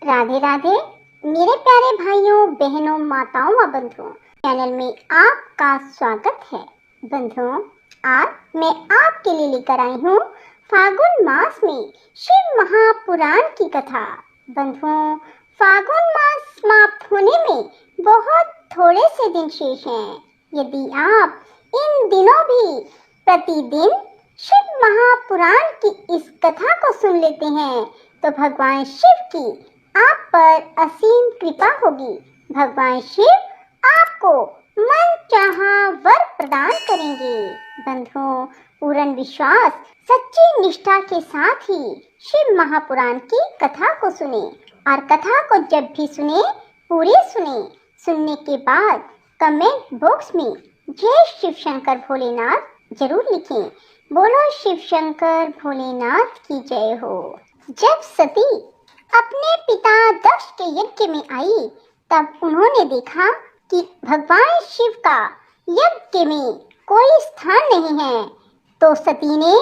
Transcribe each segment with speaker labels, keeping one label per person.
Speaker 1: राधे राधे मेरे प्यारे भाइयों बहनों माताओं व बंधुओं, चैनल में आपका स्वागत है। बंधुओं, आज मैं आपके लिए लेकर आई हूँ फागुन मास में शिव महापुराण की कथा। बंधुओं, फागुन मास समाप्त होने में बहुत थोड़े से दिन शेष हैं। यदि आप इन दिनों भी प्रतिदिन शिव महापुराण की इस कथा को सुन लेते हैं तो भगवान शिव की आप पर असीम कृपा होगी। भगवान शिव आपको मन चाहा वर प्रदान करेंगे। बंधुओं, पूर्ण विश्वास सच्ची निष्ठा के साथ ही शिव महापुराण की कथा को सुने और कथा को जब भी सुने पूरी सुने। सुनने के बाद कमेंट बॉक्स में जय शिव शंकर भोलेनाथ जरूर लिखें। बोलो शिव शंकर भोलेनाथ की जय हो। जब सती अपने पिता दक्ष के यज्ञ में आई तब उन्होंने देखा कि भगवान शिव का यज्ञ में कोई स्थान नहीं है, तो सती ने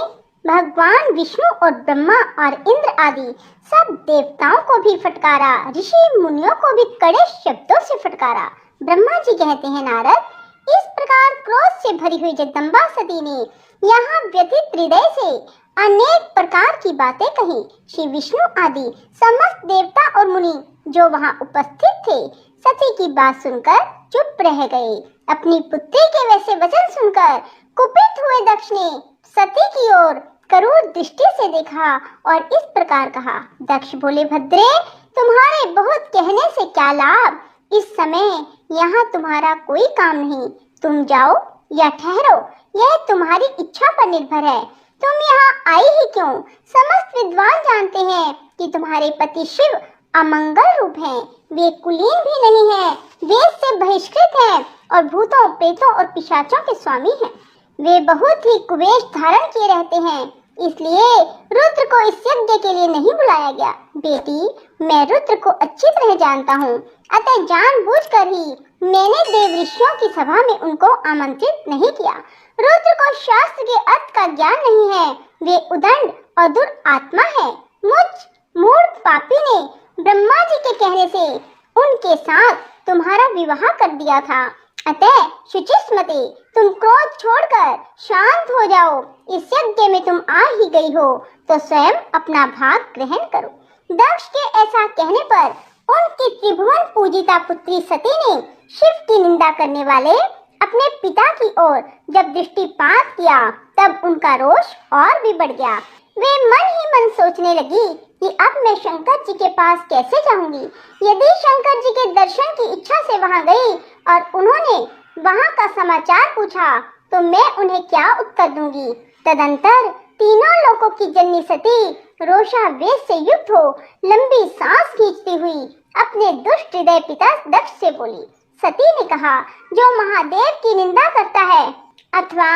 Speaker 1: भगवान विष्णु और ब्रह्मा और इंद्र आदि सब देवताओं को भी फटकारा, ऋषि मुनियों को भी कड़े शब्दों से फटकारा। ब्रह्मा जी कहते हैं, नारद, इस प्रकार क्रोध से भरी हुई जगदम्बा सती ने यहाँ व्यथित हृदय से अनेक प्रकार की बातें कही। श्री विष्णु आदि समस्त देवता और मुनि जो वहाँ उपस्थित थे सती की बात सुनकर चुप रह गए। अपनी पुत्री के वैसे वचन सुनकर कुपित हुए दक्ष ने सती की ओर क्रूर दृष्टि से देखा और इस प्रकार कहा, दक्ष बोले, भद्रे, तुम्हारे बहुत कहने से क्या लाभ। इस समय यहाँ तुम्हारा कोई काम नहीं, तुम जाओ या ठहरो, यह तुम्हारी इच्छा पर निर्भर है। तुम यहाँ आई ही क्यों? समस्त विद्वान जानते हैं कि तुम्हारे पति शिव अमंगल रूप हैं। वे कुलीन भी नहीं हैं, वेद से बहिष्कृत हैं और भूतों, प्रेतों और पिशाचों के स्वामी हैं। वे बहुत ही कुवेश धारण किए रहते हैं, इसलिए रुद्र को इस यज्ञ के लिए नहीं बुलाया गया। बेटी, मैं रुद्र को अच्छी तरह जानता हूँ, अतः जानबूझकर ही मैंने देव ऋषियों की सभा में उनको आमंत्रित नहीं किया। रुद्र को शास्त्र के अर्थ का ज्ञान नहीं है, वे उदंड और दुरात्मा है। मुझ मूर्ख पापी ने ब्रह्मा जी के कहने से उनके साथ तुम्हारा विवाह कर दिया था, अतः शुचिस्मते, तुम क्रोध छोड़कर शांत हो जाओ। इस यज्ञ में तुम आ ही गई हो तो स्वयं अपना भाग ग्रहण करो। दक्ष के ऐसा कहने पर उनकी त्रिभुवन पूजिता पुत्री सती ने शिव की निंदा करने वाले अपने पिता की ओर जब दृष्टिपात किया तब उनका रोष और भी बढ़ गया। वे मन ही मन सोचने लगी कि अब मैं शंकर जी के पास कैसे जाऊंगी। यदि शंकर जी के दर्शन की इच्छा से वहां गई और उन्होंने वहां का समाचार पूछा तो मैं उन्हें क्या उत्तर दूंगी। तदंतर तीनों लोकों की जननी सती रोषावेश से युक्त हो लंबी सांस खींचती हुई अपने दुष्ट हृदय पिता दक्ष से बोली। सती ने कहा, जो महादेव की निंदा करता है अथवा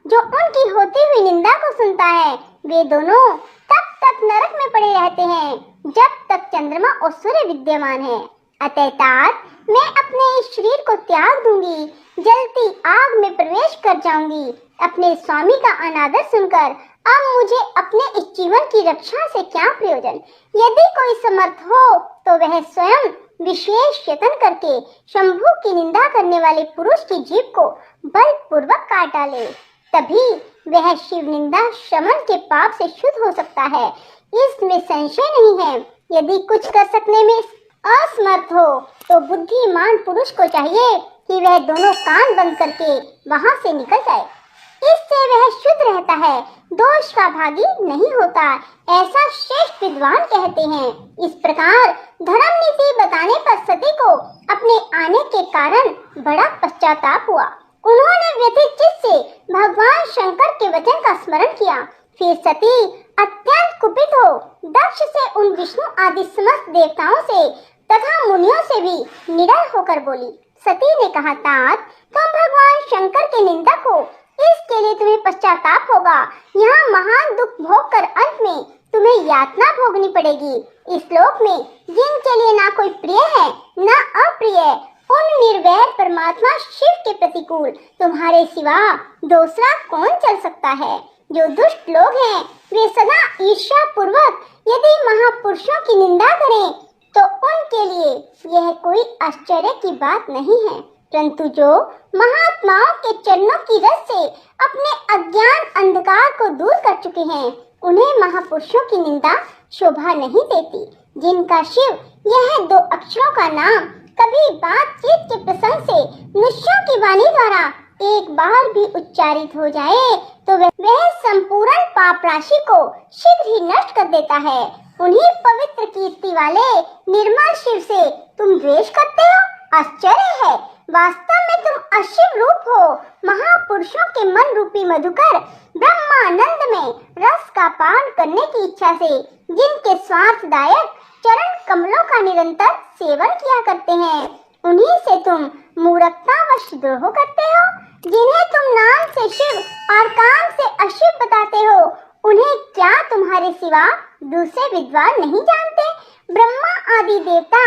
Speaker 1: जो उनकी होती हुई निंदा को सुनता है, वे दोनों तब तक नरक में पड़े रहते हैं जब तक चंद्रमा और सूर्य विद्यमान है। अतः तात मैं अपने इस शरीर को त्याग दूंगी, जलती आग में प्रवेश कर जाऊंगी। अपने स्वामी का अनादर सुनकर अब मुझे अपने इस जीवन की रक्षा से क्या प्रयोजन। यदि कोई समर्थ हो तो वह स्वयं विशेष यत्न करके शंभु की निंदा करने वाले पुरुष की जीभ को बलपूर्वक काट डाले, तभी वह शिव निंदा शमन के पाप से शुद्ध हो सकता है। इसमें संशय नहीं है। यदि कुछ कर सकने में असमर्थ हो तो बुद्धिमान पुरुष को चाहिए कि वह दोनों कान बंद करके वहां से निकल जाए, इससे वह शुद्ध रहता है, दोष का भागी नहीं होता, ऐसा श्रेष्ठ विद्वान कहते हैं। इस प्रकार धर्म नीति बताने पर सती को अपने आने के कारण बड़ा पश्चाताप हुआ। उन्होंने व्यथित चित्त से भगवान शंकर के वचन का स्मरण किया। फिर सती अत्यंत कुपित हो दक्ष से उन विष्णु आदि समस्त देवताओं से तथा मुनियों से भी निडर होकर बोली। सती ने कहा, तात, तुम भगवान शंकर के निंदक हो, इसके लिए तुम्हें पश्चाताप होगा। यहाँ महान दुख भोग कर अंत में तुम्हें यातना भोगनी पड़ेगी। इस लोक में जिनके लिए ना कोई प्रिय है ना अप्रिय, उन निर्वैर परमात्मा शिव के प्रतिकूल तुम्हारे सिवा दूसरा कौन चल सकता है। जो दुष्ट लोग हैं वे सदा ईर्ष्या पूर्वक यदि महापुरुषों की निंदा करें तो उनके लिए यह कोई आश्चर्य की बात नहीं है, परंतु जो महात्माओं के चरणों की रस से अपने अज्ञान अंधकार को दूर कर चुके हैं, उन्हें महापुरुषों की निंदा शोभा नहीं देती। जिनका शिव यह दो अक्षरों का नाम कभी बातचीत के प्रसंग से मनुष्यों की वाणी द्वारा एक बार भी उच्चारित हो जाए तो वह संपूर्ण पाप राशि को शीघ्र ही नष्ट कर देता है। उन्हीं पवित्र कीर्ति वाले निर्मल शिव से तुम द्वेष करते हो? आश्चर्य है, वास्तव में तुम अशिव रूप हो। महापुरुषों के मन रूपी मधुकर ब्रह्मानंद में रस का पान करने की इच्छा से जिनके स्वार्थदायक चरण कमलों का निरंतर सेवन किया करते हैं, उन्हीं से तुम मूर्खतावश द्रोह करते हो। जिन्हें तुम नाम से शिव और काम से अशिव बताते हो, उन्हें क्या तुम्हारे सिवा दूसरे विद्वान नहीं जानते? ब्रह्मा आदि देवता,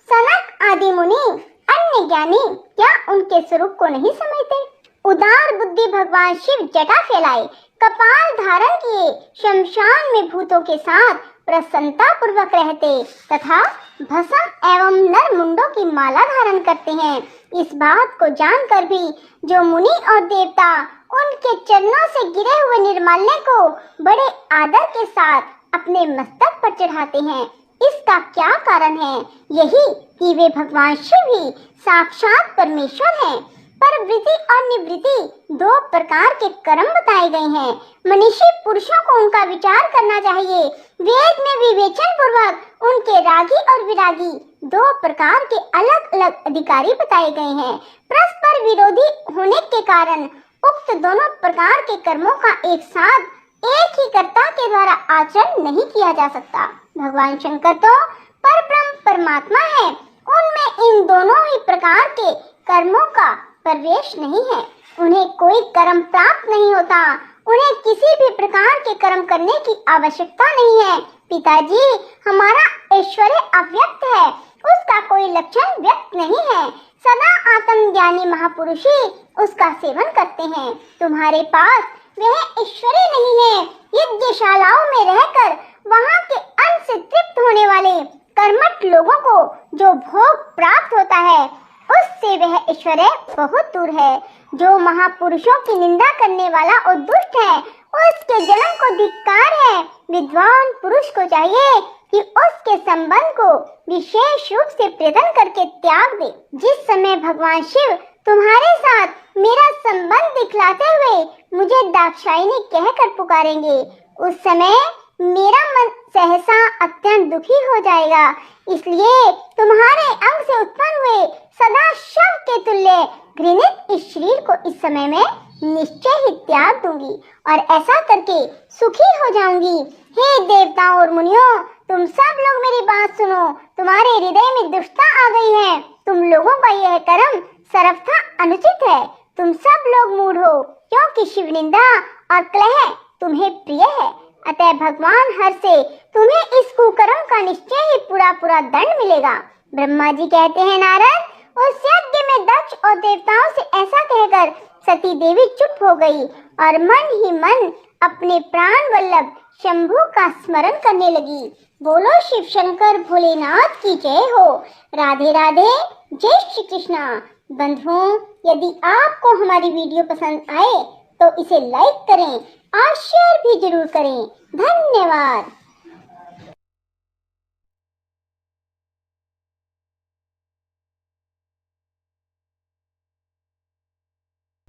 Speaker 1: सनक आदि मुनि, अन्य ज्ञानी क्या उनके स्वरूप को नहीं समझते? उदार बुद्धि भगवान शिव जटा फैलाए, कपाल धारण किए, शमशान में भूतों के साथ प्रसन्नता पूर्वक रहते तथा भस्म एवं नर मुंडों की माला धारण करते हैं। इस बात को जानकर भी जो मुनि और देवता उनके चरणों से गिरे हुए निर्माल्य को बड़े आदर के साथ अपने मस्तक पर चढ़ाते हैं, इसका क्या कारण है? यही कि वे भगवान शिव ही साक्षात परमेश्वर हैं। परवृत्ति और निवृत्ति दो प्रकार के कर्म बताए गए हैं। मनीषी पुरुषों को उनका विचार करना चाहिए। वेद में विवेचन पूर्वक उनके रागी और विरागी दो प्रकार के अलग अलग अधिकारी बताए गए हैं। परस्पर विरोधी होने के कारण उक्त दोनों प्रकार के कर्मों का एक साथ एक ही कर्ता के द्वारा आचरण नहीं किया जा सकता। भगवान शंकर तो परब्रह्म परमात्मा है, उनमें इन दोनों ही प्रकार के कर्मों का प्रवेश नहीं है। उन्हें कोई कर्म प्राप्त नहीं होता, उन्हें किसी भी प्रकार के कर्म करने की आवश्यकता नहीं है। पिताजी, हमारा ऐश्वर्य अव्यक्त है, उसका कोई लक्षण व्यक्त नहीं है। सदा आत्मज्ञानी महापुरुष ही उसका सेवन करते हैं। तुम्हारे पास वह ऐश्वर्य नहीं है। यज्ञशालाओं में रहकर वहाँ के अन्न से तृप्त होने वाले कर्मठ लोगों को जो भोग प्राप्त होता है, उससे वह ऐश्वर्य बहुत दूर है। जो महापुरुषों की निंदा करने वाला और दुष्ट है, उसके जन्म को धिक्कार है। विद्वान पुरुष को चाहिए कि उसके संबंध को विशेष रूप से प्रदान करके त्याग दे। जिस समय भगवान शिव तुम्हारे साथ मेरा संबंध दिखलाते हुए मुझे दाक्षायणी कहकर पुकारेंगे, उस समय मेरा मन सहसा अत्यंत दुखी हो जाएगा। इसलिए तुम्हारे अंग से उत्पन्न हुए सदा शव के तुल्य घृणित इस शरीर को इस समय में निश्चय ही त्याग दूंगी और ऐसा करके सुखी हो जाऊंगी। हे देवताओं और मुनियों, तुम सब लोग मेरी बात सुनो। तुम्हारे हृदय में दुष्टता आ गई है। तुम लोगों का यह कर्म सर्वथा अनुचित है। तुम सब लोग मूढ़ हो, क्योंकि शिव निंदा और कलह तुम्हें प्रिय है। अतः भगवान हर से तुम्हें इस कुकर्म का निश्चय ही पूरा दंड मिलेगा। ब्रह्मा जी कहते हैं, नारद, उस यज्ञ में दक्ष और देवताओं से ऐसा कहकर सती देवी चुप हो गई और मन ही मन अपने प्राण वल्लभ शंभु का स्मरण करने लगी। बोलो शिव शंकर भोलेनाथ की जय हो। राधे राधे, जय श्री कृष्णा। बंधुओं, यदि आपको हमारी वीडियो पसंद आए तो इसे लाइक करें और शेयर भी जरूर करें। धन्यवाद।